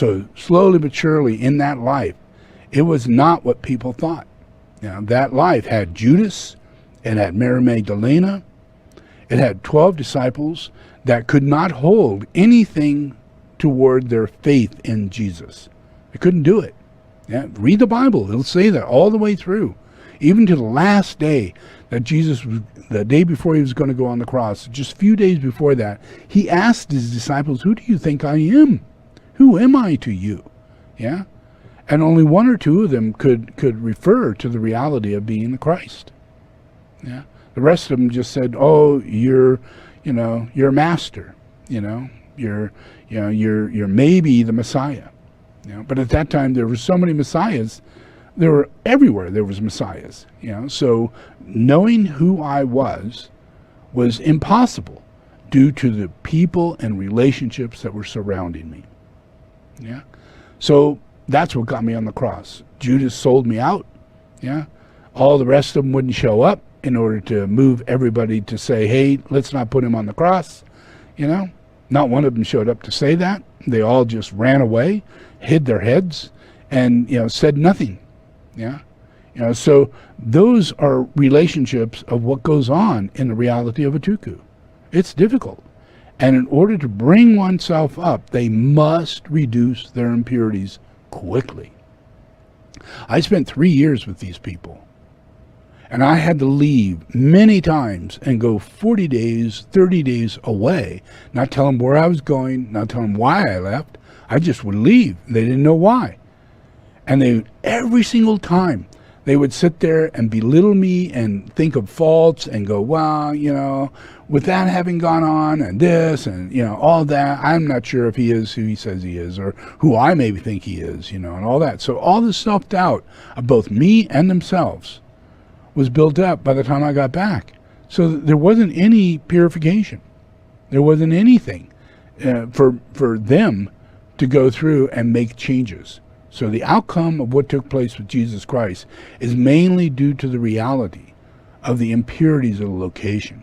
So slowly but surely in that life, it was not what people thought. That life had Judas, it had Mary Magdalena, it had 12 disciples that could not hold anything toward their faith in Jesus. They couldn't do it. Read the Bible. It'll say that all the way through. Even to the last day that Jesus was, the day before he was going to go on the cross, just a few days before that, he asked his disciples, who do you think I am? Who am I to you? Yeah? And only one or two of them could refer to the reality of being the Christ. Yeah? The rest of them just said, oh, you're a master. You're maybe the Messiah. But at that time, there were so many messiahs. There were everywhere. There was messiahs. So knowing who I was impossible due to the people and relationships that were surrounding me. Yeah. So that's what got me on the cross. Judas sold me out. Yeah. All the rest of them wouldn't show up in order to move everybody to say, hey, let's not put him on the cross. Not one of them showed up to say that. They all just ran away, hid their heads, and said nothing. Yeah. So those are relationships of what goes on in the reality of a tuku. It's difficult. And in order to bring oneself up, they must reduce their impurities quickly. I spent 3 years with these people. And I had to leave many times and go 40 days, 30 days away, not tell them where I was going, not tell them why I left. I just would leave. They didn't know why. And every single time, they would sit there and belittle me and think of faults and go, well, with that having gone on and this and, all that, I'm not sure if he is who he says he is or who I maybe think he is, and all that. So all this self-doubt of both me and themselves was built up by the time I got back. So there wasn't any purification. There wasn't anything for them to go through and make changes. So the outcome of what took place with Jesus Christ is mainly due to the reality of the impurities of the location.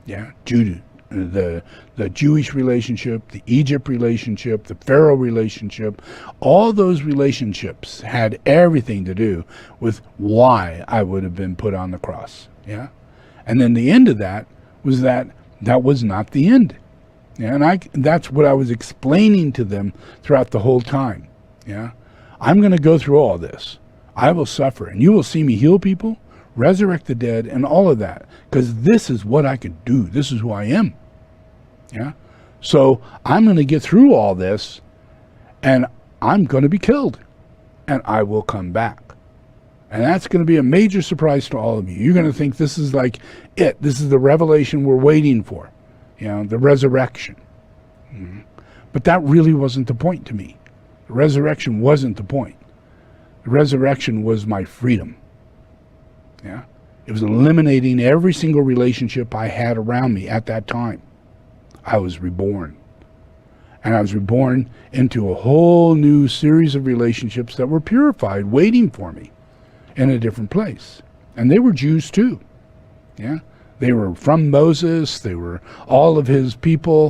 Yeah, Judah, the Jewish relationship, the Egypt relationship, the Pharaoh relationship, all those relationships had everything to do with why I would have been put on the cross. Yeah, and then the end of that was that was not the end. Yeah, and that's what I was explaining to them throughout the whole time. Yeah, I'm going to go through all this. I will suffer, and you will see me heal people, resurrect the dead, and all of that, because this is what I can do. This is who I am. Yeah, so I'm going to get through all this, and I'm going to be killed, and I will come back. And that's going to be a major surprise to all of you. You're going to think this is like it. This is the revelation we're waiting for, the resurrection. Mm-hmm. But that really wasn't the point to me. The resurrection wasn't the point. The resurrection was my freedom. Yeah, it was eliminating every single relationship I had around me at that time. I was reborn. And I was reborn into a whole new series of relationships that were purified, waiting for me in a different place. And they were Jews too. Yeah, they were from Moses. They were all of his people.